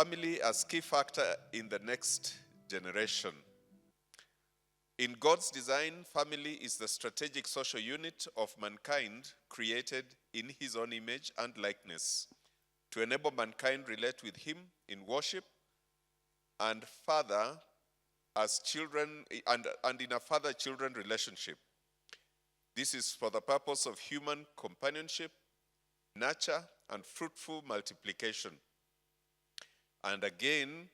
family as key factor in the next generation. In God's design, family is the strategic social unit of mankind created in his own image and likeness to enable mankind relate with him in worship and father as children and in a father-children relationship. This is for the purpose of human companionship, nurture, and fruitful multiplication. And again,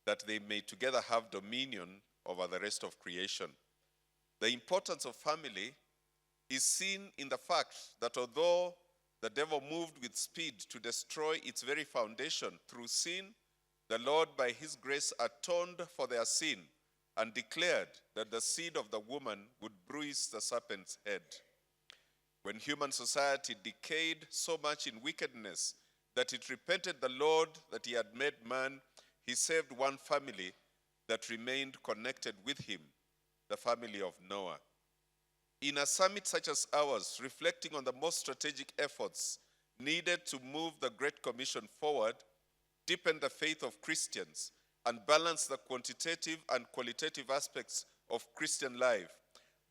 that they may together have dominion over the rest of creation. The importance of family is seen in the fact that although the devil moved with speed to destroy its very foundation through sin, the Lord by his grace atoned for their sin and declared that the seed of the woman would bruise the serpent's head. When human society decayed so much in wickedness that it repented the Lord that he had made man, he saved one family that remained connected with him, the family of Noah. In a summit such as ours, reflecting on the most strategic efforts needed to move the Great Commission forward, deepen the faith of Christians, and balance the quantitative and qualitative aspects of Christian life,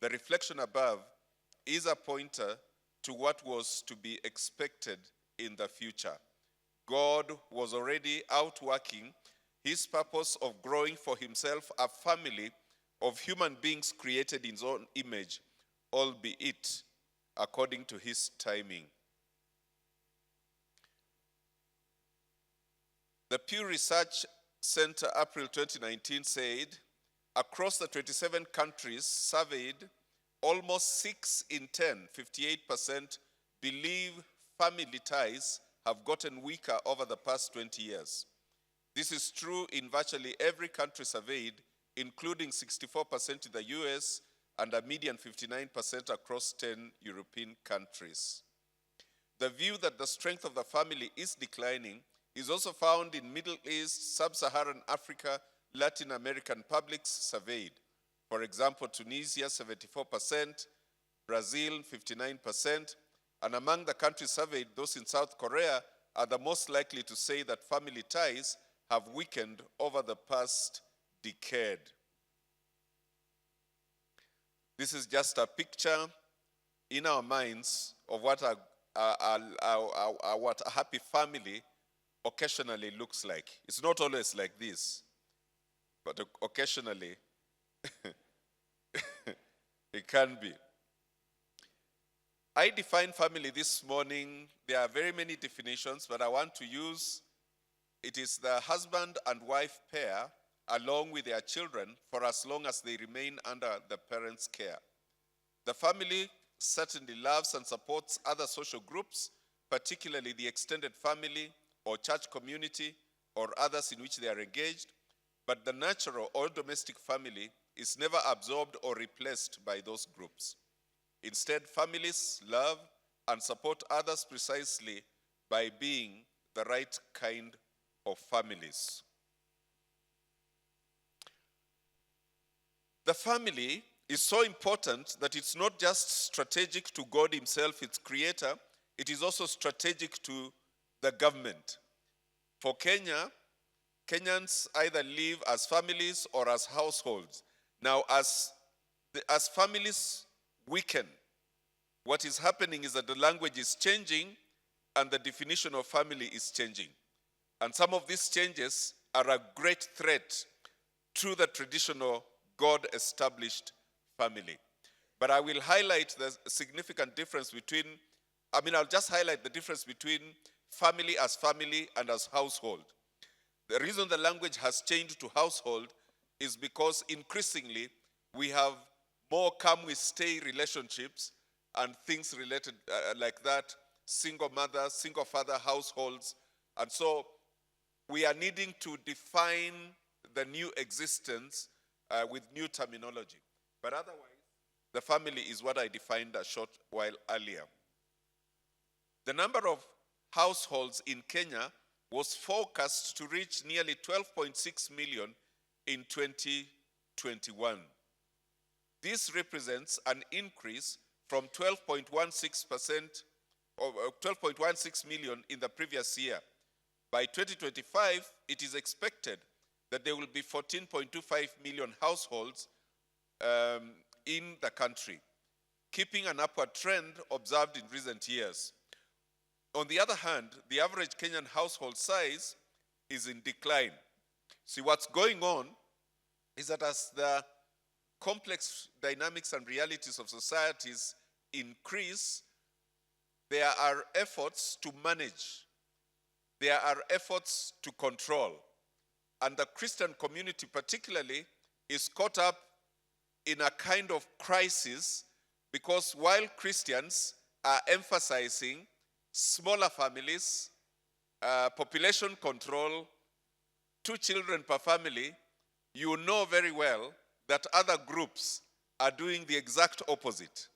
the reflection above is a pointer to what was to be expected in the future. God was already outworking his purpose of growing for himself a family of human beings created in his own image, albeit according to his timing. The Pew Research Center, April 2019, said, across the 27 countries surveyed, almost 6 in 10, 58%, believe family ties have gotten weaker over the past 20 years. This is true in virtually every country surveyed, including 64% in the US and a median 59% across 10 European countries. The view that the strength of the family is declining is also found in Middle East, Sub-Saharan Africa, Latin American publics surveyed. For example, Tunisia, 74%, Brazil, 59%, and among the countries surveyed, those in South Korea are the most likely to say that family ties have weakened over the past decade. This is just a picture in our minds of what a happy family occasionally looks like. It's not always like this, but occasionally it can be. I define family this morning. There are very many definitions, but I want to use, it is the husband and wife pair along with their children for as long as they remain under the parents' care. The family certainly loves and supports other social groups, particularly the extended family or church community or others in which they are engaged, but the natural or domestic family is never absorbed or replaced by those groups. Instead, families love and support others precisely by being the right kind of families. The family is so important that it's not just strategic to God himself, its creator, it is also strategic to the government. For Kenya, Kenyans either live as families or as households. Now, as families weaken, what is happening is that the language is changing and the definition of family is changing. And some of these changes are a great threat to the traditional God-established family. But I will highlight the significant difference between, I'll just highlight the difference between family and as household. The reason the language has changed to household is because increasingly we have more come-we-stay relationships and things related like that, single mother, single father households. And so we are needing to define the new existence with new terminology. But otherwise, the family is what I defined a short while earlier. The number of households in Kenya was forecast to reach nearly 12.6 million in 2021. This represents an increase from 12.16% or 12.16 million in the previous year. By 2025, it is expected that there will be 14.25 million households in the country, keeping an upward trend observed in recent years. On the other hand, the average Kenyan household size is in decline. See, what's going on is that as the complex dynamics and realities of societies increase, there are efforts to manage. There are efforts to control. And the Christian community particularly is caught up in a kind of crisis, because while Christians are emphasizing smaller families, population control, 2 children per family, you know very well that other groups are doing the exact opposite.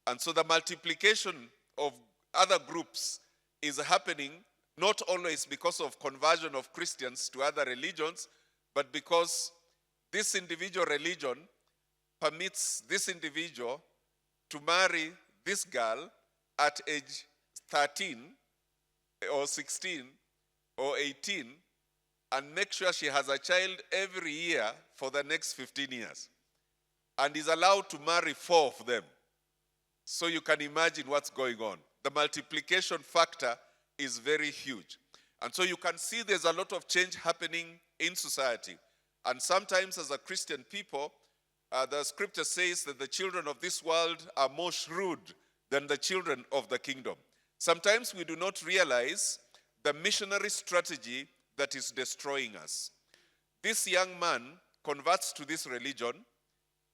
And so the multiplication of other groups is happening not always because of conversion of Christians to other religions, but because this individual religion permits this individual to marry this girl at age 13 or 16 or 18 and make sure she has a child every year for the next 15 years, and is allowed to marry 4 of them. So you can imagine what's going on. The multiplication factor is very huge. And so you can see there's a lot of change happening in society. And sometimes as a Christian people, the scripture says that the children of this world are more shrewd than the children of the kingdom. Sometimes we do not realize the missionary strategy that is destroying us. This young man converts to this religion,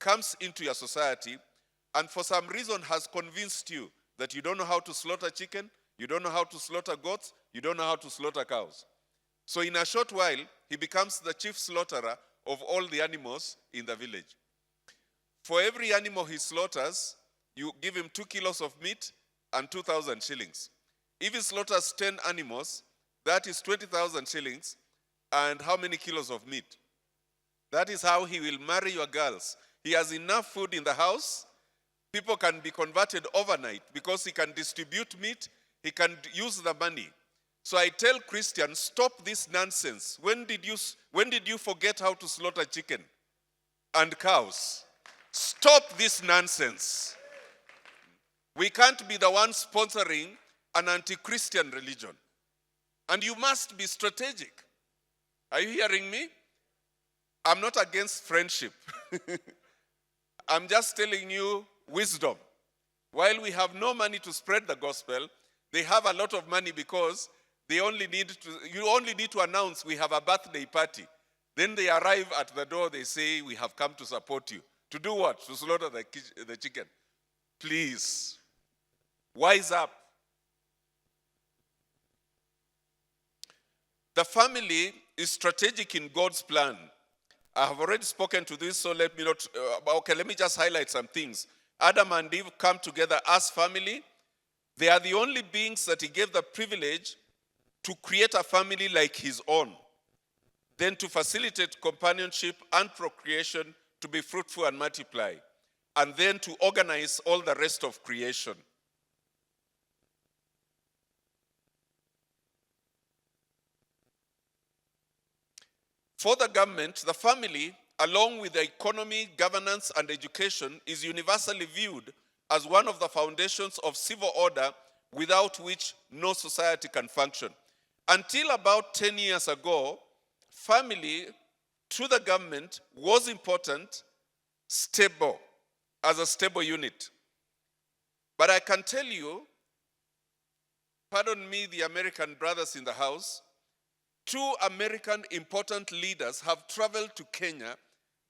comes into your society, and for some reason has convinced you that you don't know how to slaughter chicken, you don't know how to slaughter goats, you don't know how to slaughter cows. So in a short while, he becomes the chief slaughterer of all the animals in the village. For every animal he slaughters, you give him 2 kilos of meat and 2,000 shillings. If he slaughters 10 animals, that is 20,000 shillings, and how many kilos of meat? That is how he will marry your girls. He has enough food in the house. People can be converted overnight because he can distribute meat, he can use the money. So I tell Christians, stop this nonsense. When did you forget how to slaughter chicken and cows? Stop this nonsense. We can't be the ones sponsoring an anti-Christian religion. And you must be strategic. Are you hearing me? I'm not against friendship. I'm just telling you wisdom. While we have no money to spread the gospel, they have a lot of money because you only need to announce we have a birthday party. Then they arrive at the door, they say, we have come to support you. To do what? To slaughter the chicken. Please, wise up. The family is strategic in God's plan. I have already spoken to this, so let me just highlight some things. Adam and Eve come together as family. They are the only beings that he gave the privilege to create a family like his own. Then to facilitate companionship and procreation, to be fruitful and multiply. And then to organize all the rest of creation. For the government, the family, along with the economy, governance, and education, is universally viewed as one of the foundations of civil order without which no society can function. Until about 10 years ago, family to the government was important, stable, as a stable unit. But I can tell you, pardon me, the American brothers in the house, 2 American important leaders have traveled to Kenya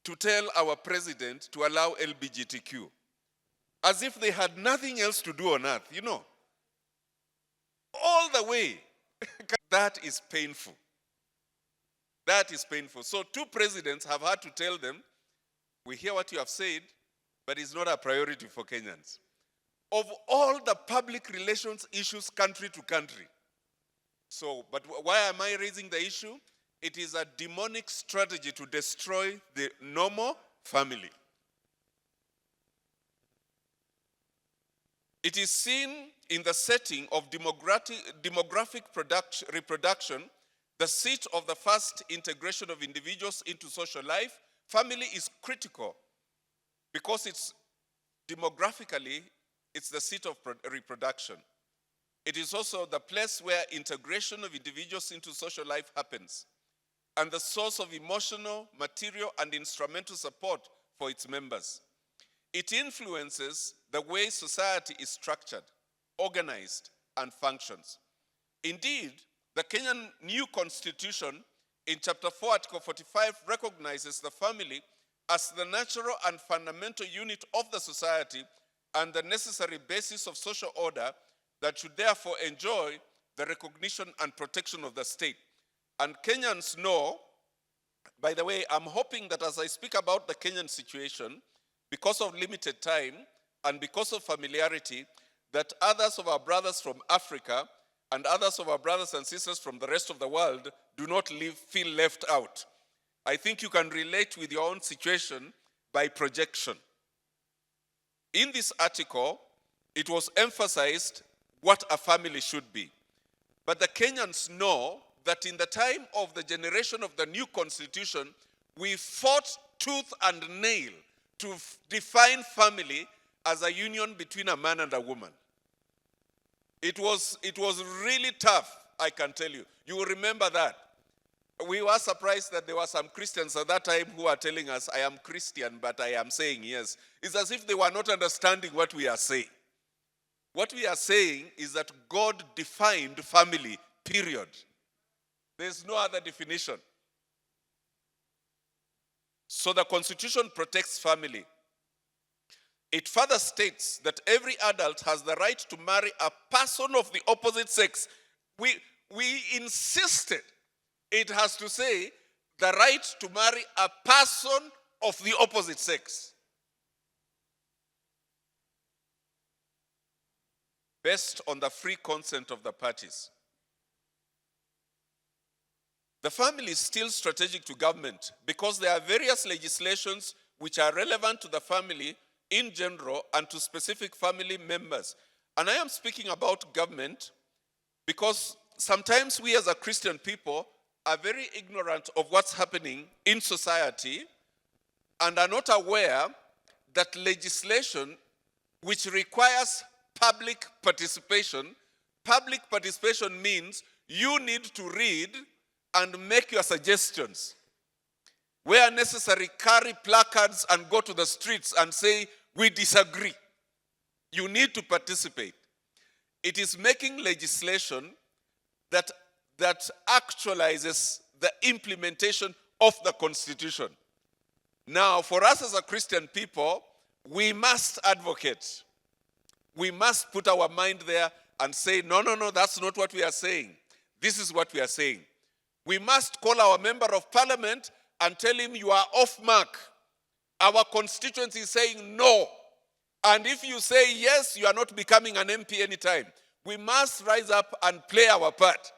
to tell our president to allow LGBTQ. As if they had nothing else to do on earth, All the way. That is painful. That is painful. So 2 presidents have had to tell them, we hear what you have said, but it's not a priority for Kenyans. Of all the public relations issues country to country. So, but why am I raising the issue? It is a demonic strategy to destroy the normal family. It is seen in the setting of demographic reproduction, the seat of the first integration of individuals into social life. Family is critical because demographically, it's the seat of reproduction. It is also the place where integration of individuals into social life happens, and the source of emotional, material, and instrumental support for its members. It influences the way society is structured, organized, and functions. Indeed, the Kenyan new constitution in chapter 4, article 45 recognizes the family as the natural and fundamental unit of the society and the necessary basis of social order that should therefore enjoy the recognition and protection of the state. And Kenyans know, by the way, I'm hoping that as I speak about the Kenyan situation, because of limited time and because of familiarity, that others of our brothers from Africa and others of our brothers and sisters from the rest of the world do not feel left out. I think you can relate with your own situation by projection. In this article, it was emphasized what a family should be. But the Kenyans know that in the time of the generation of the new constitution, we fought tooth and nail to define family as a union between a man and a woman. It was really tough, I can tell you. You will remember that. We were surprised that there were some Christians at that time who are telling us, I am Christian, but I am saying yes. It's as if they were not understanding what we are saying. What we are saying is that God defined family, period. There's no other definition. So the Constitution protects family. It further states that every adult has the right to marry a person of the opposite sex. We insisted it has to say the right to marry a person of the opposite sex, based on the free consent of the parties. The family is still strategic to government because there are various legislations which are relevant to the family in general and to specific family members. And I am speaking about government because sometimes we as a Christian people are very ignorant of what's happening in society and are not aware that legislation which requires public participation means you need to read and make your suggestions. Where necessary, carry placards and go to the streets and say, we disagree. You need to participate. It is making legislation that actualizes the implementation of the Constitution. Now, for us as a Christian people, we must advocate. We must put our mind there and say, no, that's not what we are saying. This is what we are saying. We must call our member of parliament and tell him you are off mark. Our constituency is saying no. And if you say yes, you are not becoming an MP anytime. We must rise up and play our part.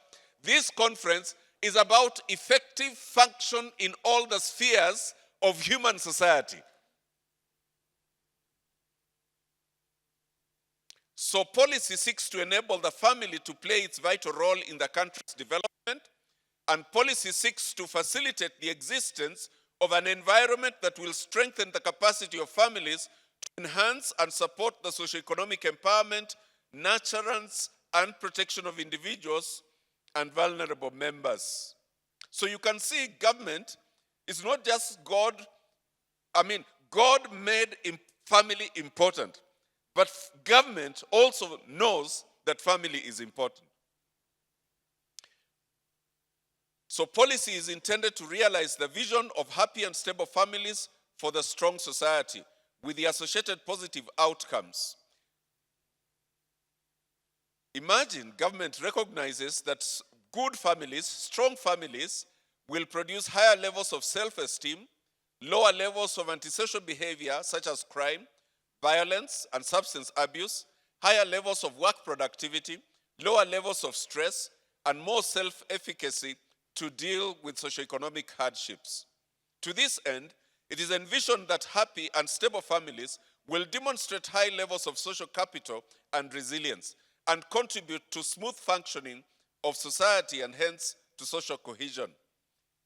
This conference is about effective function in all the spheres of human society. So policy seeks to enable the family to play its vital role in the country's development, and policy seeks to facilitate the existence of an environment that will strengthen the capacity of families to enhance and support the socio-economic empowerment, nurturance, and protection of individuals and vulnerable members. So you can see government is not just God made family important, but government also knows that family is important. So policy is intended to realize the vision of happy and stable families for the strong society with the associated positive outcomes. Imagine government recognizes that good families, strong families, will produce higher levels of self-esteem, lower levels of antisocial behavior such as crime, violence, and substance abuse, higher levels of work productivity, lower levels of stress, and more self-efficacy to deal with socioeconomic hardships. To this end, it is envisioned that happy and stable families will demonstrate high levels of social capital and resilience and contribute to smooth functioning of society and hence to social cohesion.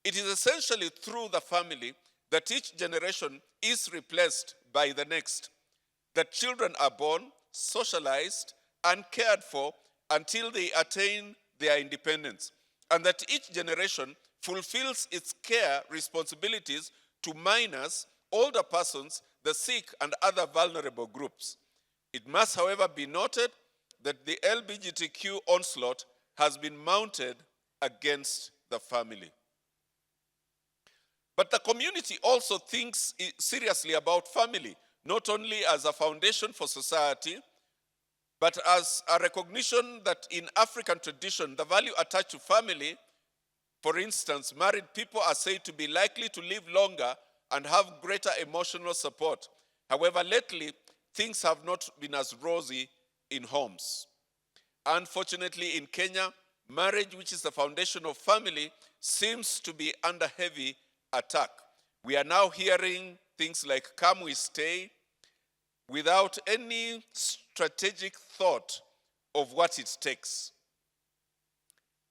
It is essentially through the family that each generation is replaced by the next, that children are born, socialized, and cared for until they attain their independence, and that each generation fulfills its care responsibilities to minors, older persons, the sick, and other vulnerable groups. It must, however, be noted that the LGBTQ onslaught has been mounted against the family. But the community also thinks seriously about family, not only as a foundation for society, but as a recognition that in African tradition, the value attached to family, for instance, married people are said to be likely to live longer and have greater emotional support. However, lately, things have not been as rosy in homes. Unfortunately, in Kenya, marriage, which is the foundation of family, seems to be under heavy attack. We are now hearing things like "come we stay," without any strategic thought of what it takes.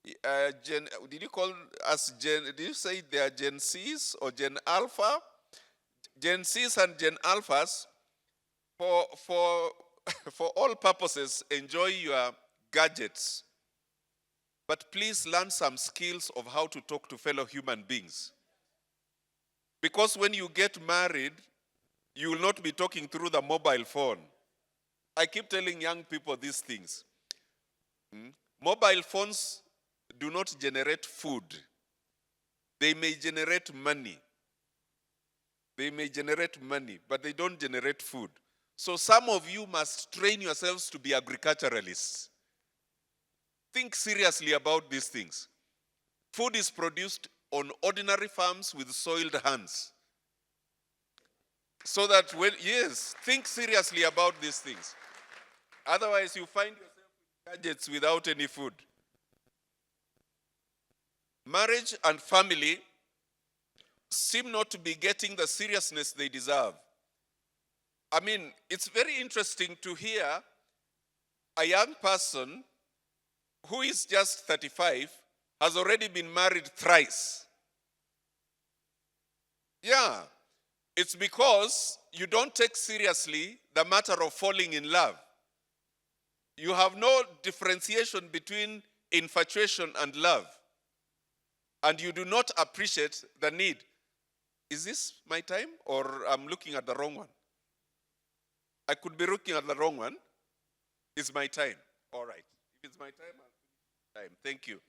Did you call us Gen? Did you say they are Gen Cs or Gen Alpha? Gen Cs and Gen Alphas, for all purposes, enjoy your gadgets, but please learn some skills of how to talk to fellow human beings. Because when you get married, you will not be talking through the mobile phone. I keep telling young people these things. Mobile phones do not generate food. They may generate money. They may generate money, but they don't generate food. So some of you must train yourselves to be agriculturalists. Think seriously about these things. Food is produced on ordinary farms with soiled hands. So that think seriously about these things. Otherwise, you find yourself with gadgets without any food. Marriage and family seem not to be getting the seriousness they deserve. I mean, it's very interesting to hear a young person who is just 35 has already been married thrice. Yeah, it's because you don't take seriously the matter of falling in love. You have no differentiation between infatuation and love. And you do not appreciate the need. Is this my time or I'm looking at the wrong one? I could be looking at the wrong one. It's my time. All right. If it's my time, I'll finish time. Thank you.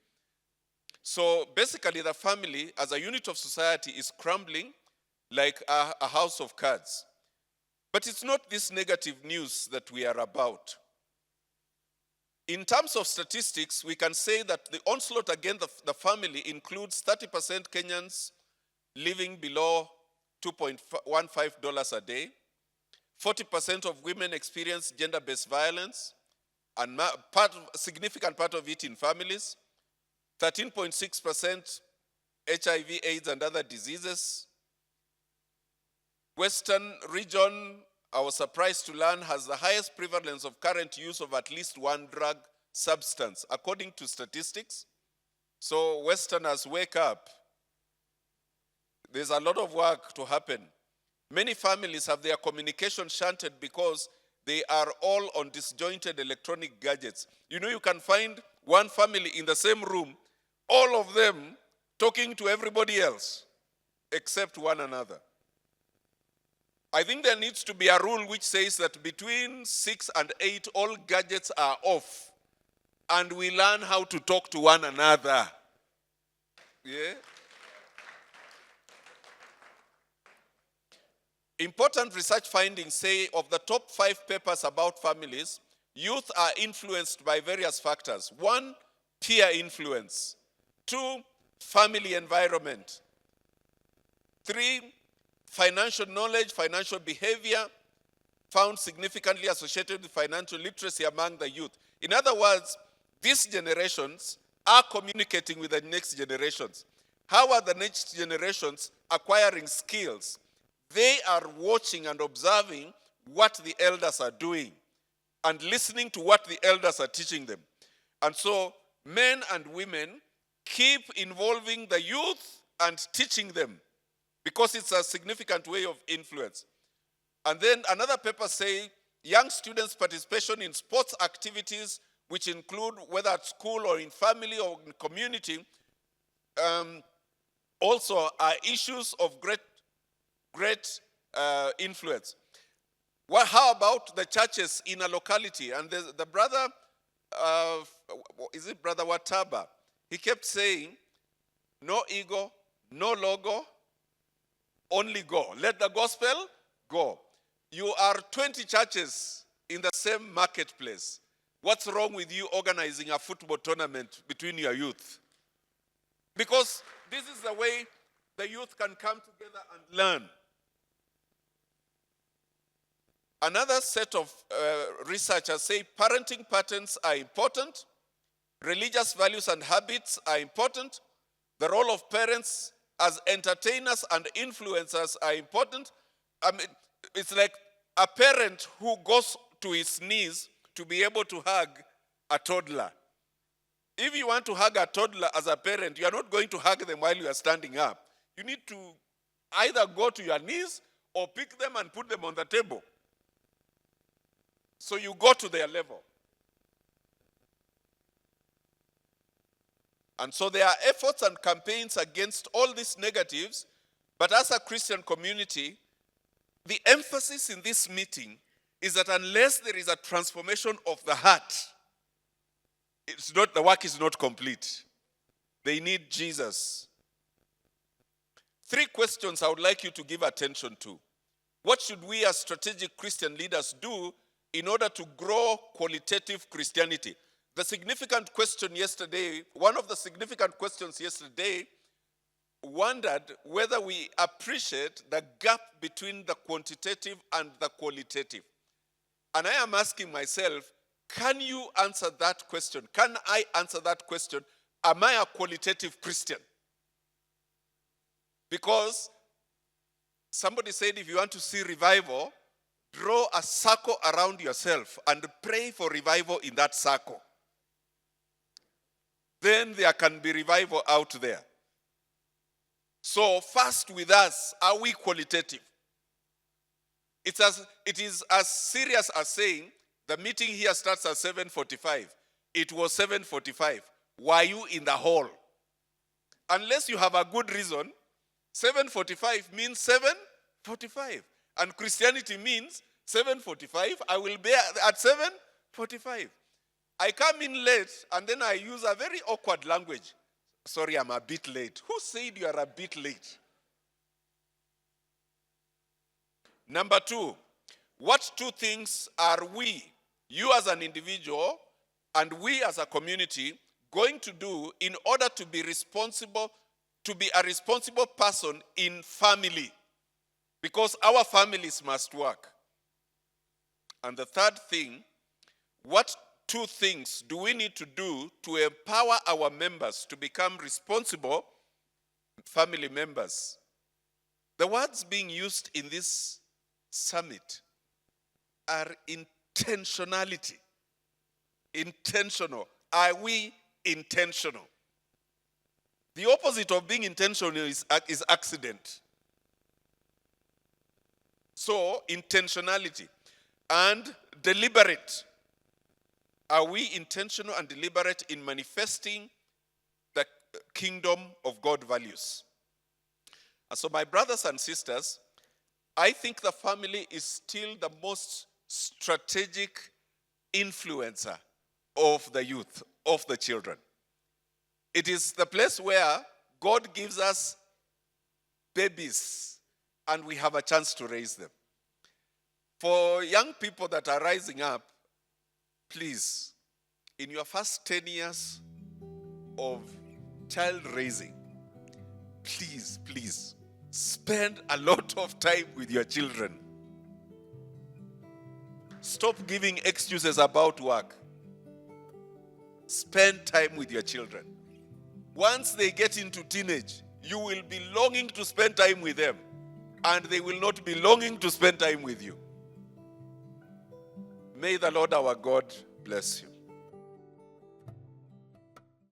So basically the family as a unit of society is crumbling like a house of cards. But it's not this negative news that we are about. In terms of statistics, we can say that the onslaught against the family includes 30% Kenyans living below $2.15 a day. 40% of women experience gender-based violence, and significant part of it in families. 13.6% HIV, AIDS, and other diseases. Western region, I was surprised to learn, has the highest prevalence of current use of at least one drug substance, according to statistics. So Westerners, wake up. There's a lot of work to happen. Many families have their communication shunted because they are all on disjointed electronic gadgets. You know, you can find one family in the same room, all of them talking to everybody else, except one another. I think there needs to be a rule which says that between 6 and 8, all gadgets are off. And we learn how to talk to one another. Yeah? Important research findings say of the top 5 papers about families, youth are influenced by various factors. 1, peer influence. 2, family environment. 3, financial knowledge, financial behavior found significantly associated with financial literacy among the youth. In other words, these generations are communicating with the next generations. How are the next generations acquiring skills? They are watching and observing what the elders are doing and listening to what the elders are teaching them. And so men and women keep involving the youth and teaching them because it's a significant way of influence. And then another paper say young students' participation in sports activities, which include whether at school or in family or in community, also are issues of great influence. Well, how about the churches in a locality? And the brother, is it Brother Wataba? He kept saying, no ego, no logo, only go. Let the gospel go. You are 20 churches in the same marketplace. What's wrong with you organizing a football tournament between your youth? Because this is the way the youth can come together and learn. Another set of researchers say parenting patterns are important, religious values and habits are important, the role of parents as entertainers and influencers are important. I mean, it's like a parent who goes to his knees to be able to hug a toddler. If you want to hug a toddler as a parent, you are not going to hug them while you are standing up. You need to either go to your knees or pick them and put them on the table. So you go to their level. And so there are efforts and campaigns against all these negatives, but as a Christian community, the emphasis in this meeting is that unless there is a transformation of the heart, the work is not complete. They need Jesus. 3 questions I would like you to give attention to. What should we as strategic Christian leaders do in order to grow qualitative Christianity? The significant question yesterday, one of the significant questions yesterday, wondered whether we appreciate the gap between the quantitative and the qualitative. And I am asking myself, can you answer that question? Can I answer that question? Am I a qualitative Christian? Because somebody said if you want to see revival, draw a circle around yourself and pray for revival in that circle. Then there can be revival out there. So first with us, are we qualitative? It is as serious as saying the meeting here starts at 7:45. It was 7:45. Were you in the hall? Unless you have a good reason, 7:45 means 7:45. And Christianity means 7:45. I will be at 7:45. I come in late and then I use a very awkward language. Sorry, I'm a bit late. Who said you are a bit late? Number 2, what 2 things are we, you as an individual and we as a community, going to do in order to be responsible, to be a responsible person in family? Because our families must work. And the third thing, what 2 things do we need to do to empower our members to become responsible family members? The words being used in this summit are intentionality. Intentional. Are we intentional? The opposite of being intentional is accident. So, intentionality and deliberate. Are we intentional and deliberate in manifesting the kingdom of God values? And so, my brothers and sisters, I think the family is still the most strategic influencer of the youth, of the children. It is the place where God gives us babies and we have a chance to raise them. For young people that are rising up, please, in your first 10 years of child raising, please, spend a lot of time with your children. Stop giving excuses about work. Spend time with your children. Once they get into teenage, you will be longing to spend time with them, and they will not be longing to spend time with you. May the Lord our God bless you.